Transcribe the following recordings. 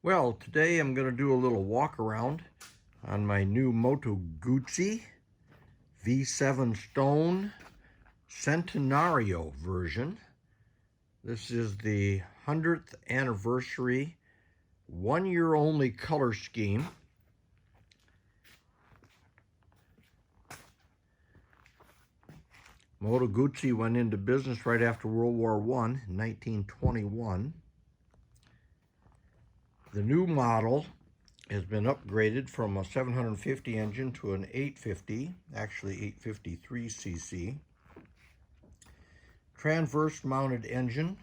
Well, today I'm going to do a little walk around on my new Moto Guzzi V7 Stone Centenario version. This is the 100th anniversary, 1 year only color scheme. Moto Guzzi went into business right after World War I in 1921. The new model has been upgraded from a 750 engine to an 850, actually 853cc. Transverse mounted engine,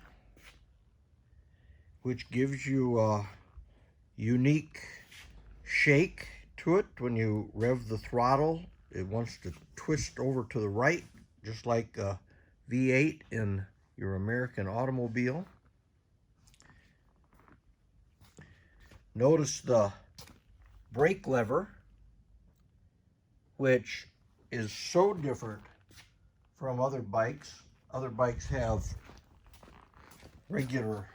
which gives you a unique shake to it. When you rev the throttle, it wants to twist over to the right, just like a V8 in your American automobile. Notice the brake lever, which is so different from other bikes. Other bikes have regular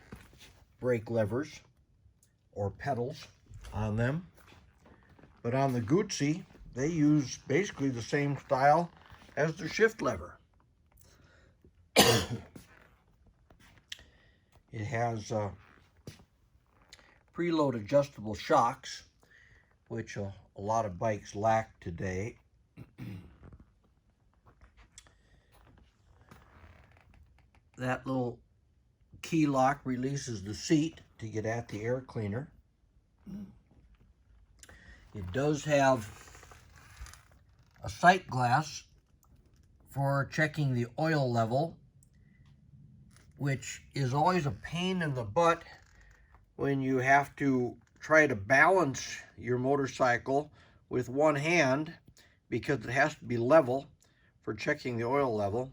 brake levers or pedals on them, but on the Guzzi, they use basically the same style as the shift lever. It has preload adjustable shocks, which a lot of bikes lack today. That little key lock releases the seat to get at the air cleaner. It does have a sight glass for checking the oil level, which is always a pain in the butt when you have to try to balance your motorcycle with one hand, because it has to be level for checking the oil level.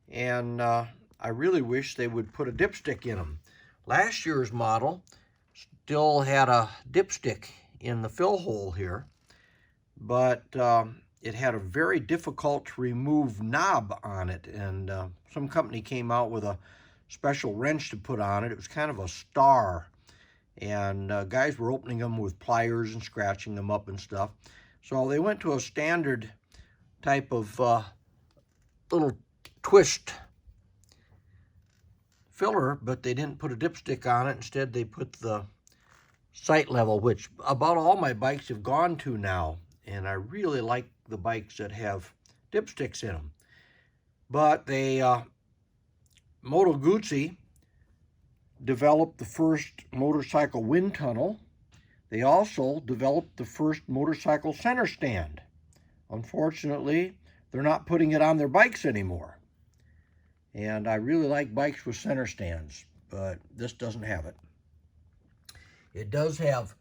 And I really wish they would put a dipstick in them. Last year's model still had a dipstick in the fill hole here, but it had a very difficult to remove knob on it, and some company came out with a special wrench to put on it. It was kind of a star, and guys were opening them with pliers and scratching them up and stuff. So they went to a standard type of little twist filler, but they didn't put a dipstick on it. Instead, they put the sight level, which about all my bikes have gone to now, and I really like the bikes that have dipsticks in them. But they Moto Guzzi developed the first motorcycle wind tunnel. They also developed the first motorcycle center stand. Unfortunately, they're not putting it on their bikes anymore. And I really like bikes with center stands, but this doesn't have it. It does have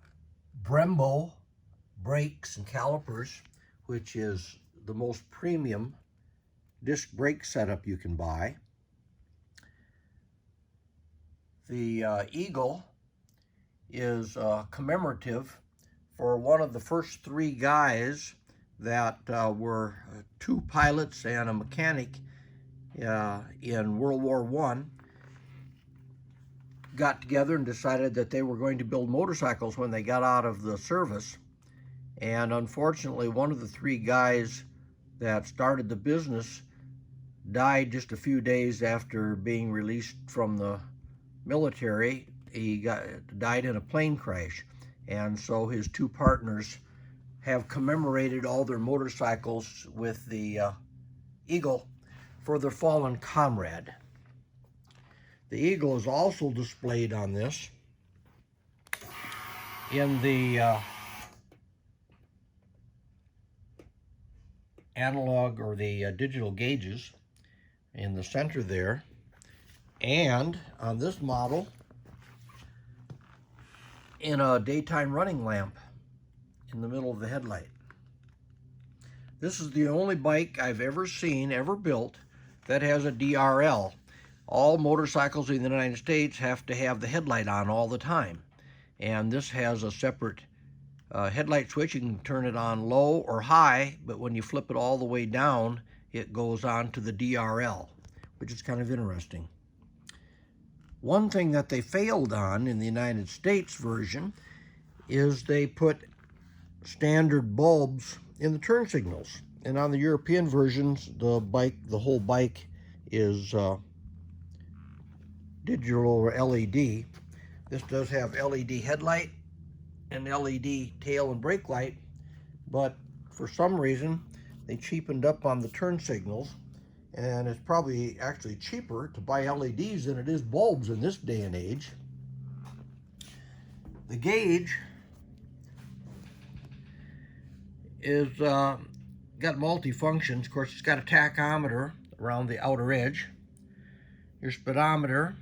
Brembo brakes and calipers, which is the most premium disc brake setup you can buy. The Eagle is commemorative for one of the first three guys that were two pilots and a mechanic in World War I, got together and decided that they were going to build motorcycles when they got out of the service. And unfortunately, one of the three guys that started the business died just a few days after being released from the military. He died in a plane crash. And so his two partners have commemorated all their motorcycles with the Eagle for their fallen comrade. The Eagle is also displayed on this in the analog or the digital gauges in the center there, and on this model in a daytime running lamp in the middle of the headlight. This is the only bike I've ever seen, ever built, that has a DRL. All motorcycles in the United States have to have the headlight on all the time. And this has a separate headlight switch. You can turn it on low or high, but when you flip it all the way down, it goes on to the DRL, which is kind of interesting. One thing that they failed on in the United States version is they put standard bulbs in the turn signals. And on the European versions, the whole bike is digital or LED. This does have LED headlight and LED tail and brake light, but for some reason they cheapened up on the turn signals, and it's probably actually cheaper to buy LEDs than it is bulbs in this day and age. The gauge is got multi-functions. Of course, it's got a tachometer around the outer edge, your speedometer,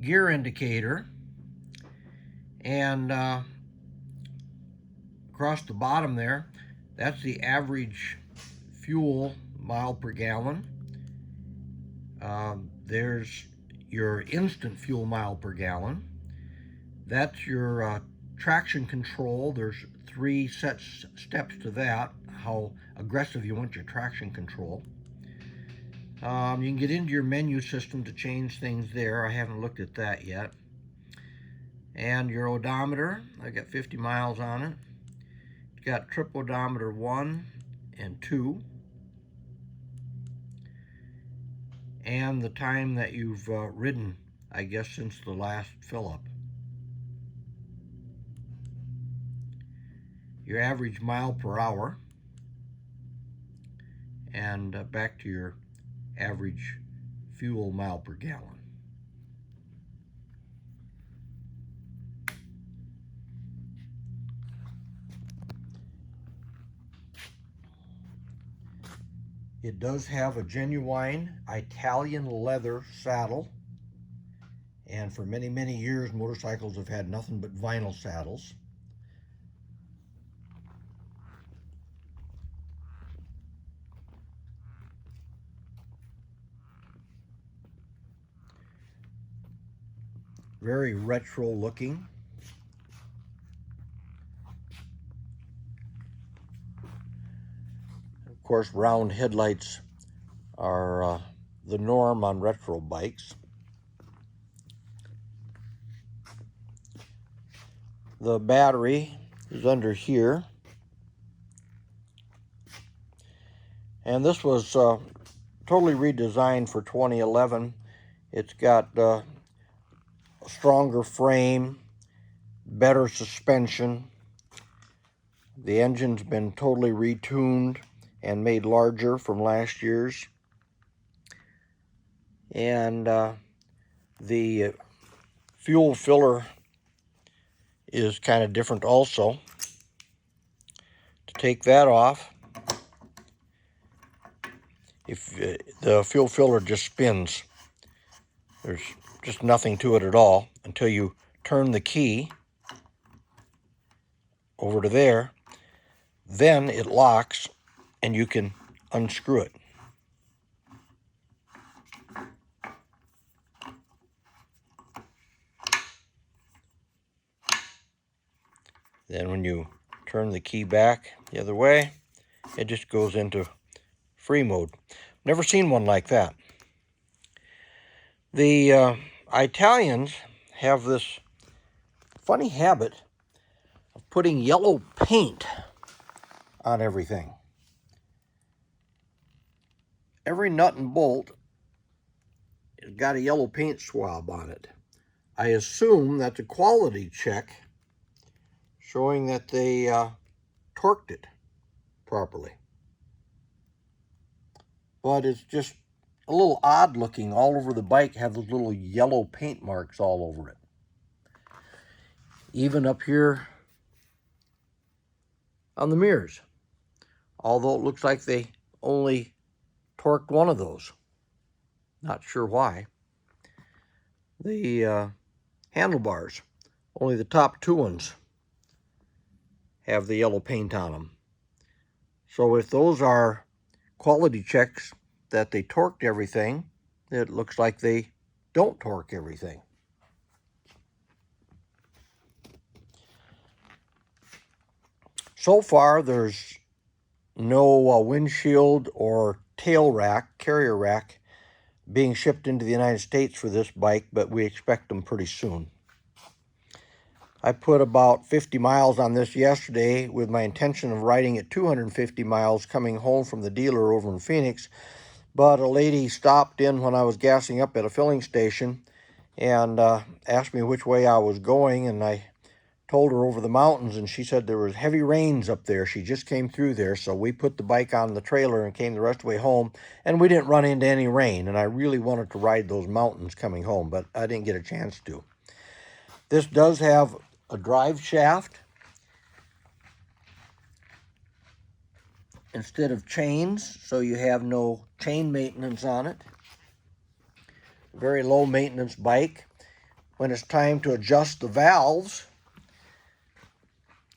gear indicator, and across the bottom there, that's the average fuel mile per gallon. There's your instant fuel mile per gallon. That's your traction control. There's 3 steps to that, how aggressive you want your traction control. You can get into your menu system to change things there. I haven't looked at that yet. And your odometer, I got 50 miles on it. It's got trip odometer 1 and 2. And the time that you've ridden, I guess, since the last fill-up. Your average mile per hour, and back to your average fuel mile per gallon. It does have a genuine Italian leather saddle, and for many, many years motorcycles have had nothing but vinyl saddles. Very retro looking. Of course, round headlights are the norm on retro bikes. The battery is under here. And this was totally redesigned for 2011. It's got a stronger frame, better suspension. The engine's been totally retuned and made larger from last year's. And the fuel filler is kind of different also. To take that off, if the fuel filler just spins, there's just nothing to it at all until you turn the key over to there. Then it locks and you can unscrew it. Then when you turn the key back the other way, it just goes into free mode. Never seen one like that. The Italians have this funny habit of putting yellow paint on everything. Every nut and bolt has got a yellow paint swab on it. I assume that's a quality check showing that they torqued it properly. But it's just a little odd looking. All over the bike have those little yellow paint marks all over it. Even up here on the mirrors. Although it looks like they only torqued one of those. Not sure why. The handlebars, only the top 2 ones have the yellow paint on them. So if those are quality checks that they torqued everything, it looks like they don't torque everything. So far, there's no windshield or tail rack, carrier rack being shipped into the United States for this bike, but we expect them pretty soon. I put about 50 miles on this yesterday with my intention of riding at 250 miles coming home from the dealer over in Phoenix, but a lady stopped in when I was gassing up at a filling station and asked me which way I was going, and I told her over the mountains, and she said there was heavy rains up there. She just came through there, so we put the bike on the trailer and came the rest of the way home, and we didn't run into any rain, and I really wanted to ride those mountains coming home, but I didn't get a chance to. This does have a drive shaft instead of chains, so you have no chain maintenance on it. Very low maintenance bike. When it's time to adjust the valves,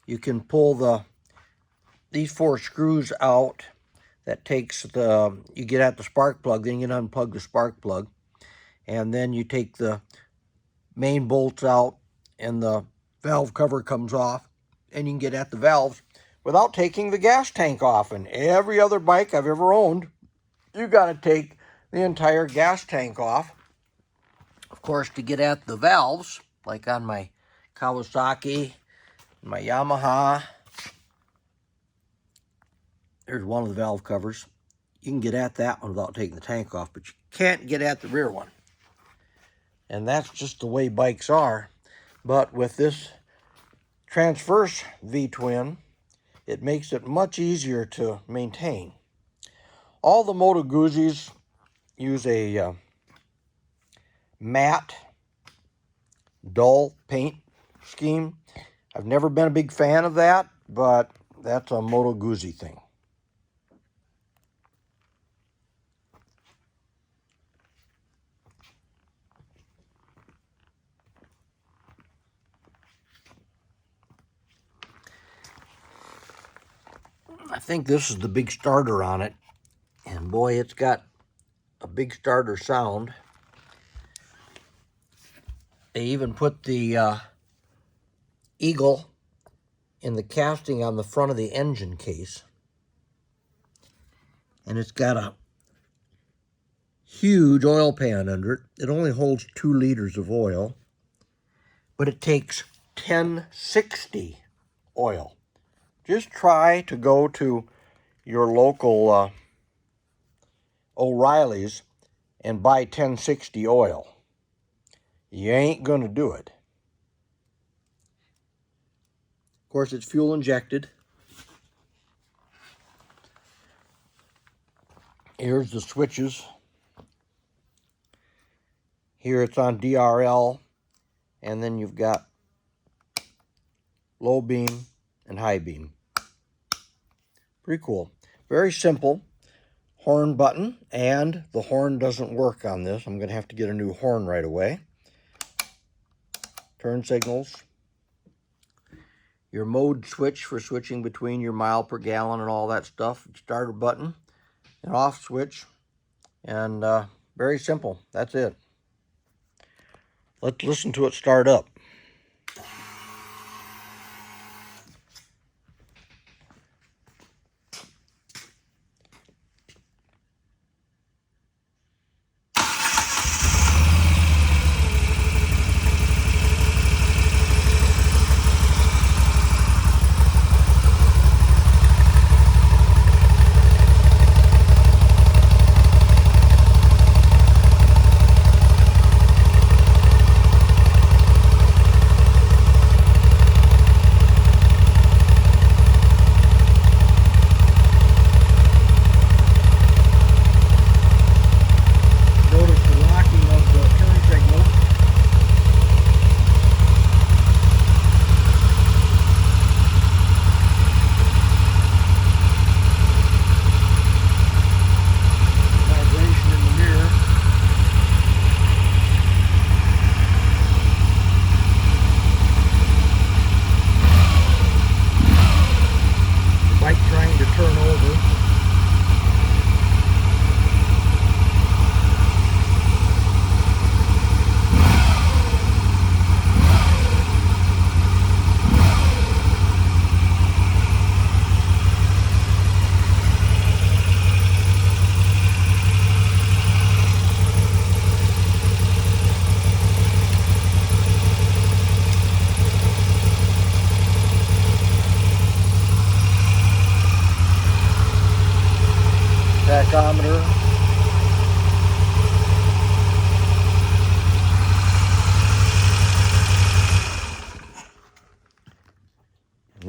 you can pull these 4 screws out. That takes you get at the spark plug, then you can unplug the spark plug, and then you take the main bolts out and the valve cover comes off, and you can get at the valves without taking the gas tank off. And every other bike I've ever owned, you got to take the entire gas tank off. Of course, to get at the valves, like on my Kawasaki, my Yamaha, there's one of the valve covers. You can get at that one without taking the tank off, but you can't get at the rear one. And that's just the way bikes are. But with this transverse V-twin, it makes it much easier to maintain. All the Moto Guzzis use a matte, dull paint scheme. I've never been a big fan of that, but that's a Moto Guzzi thing. I think this is the big starter on it, and boy, it's got a big starter sound. They even put the eagle in the casting on the front of the engine case, and it's got a huge oil pan under it. It only holds 2 liters of oil, but it takes 1060 oil. Just try to go to your local O'Reilly's and buy 1060 oil. You ain't going to do it. Of course, it's fuel injected. Here's the switches. Here it's on DRL, and then you've got low beam and high beam. Pretty cool. Very simple. Horn button, and the horn doesn't work on this. I'm going to have to get a new horn right away. Turn signals. Your mode switch for switching between your mile per gallon and all that stuff. Starter button, an off switch, and very simple. That's it. Let's listen to it start up.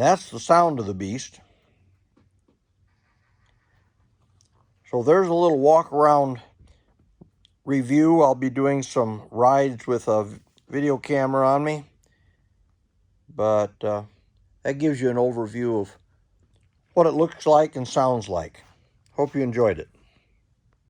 that's the sound of the beast. So there's a little walk around review. I'll be doing some rides with a video camera on me, but that gives you an overview of what it looks like and sounds like. Hope you enjoyed it.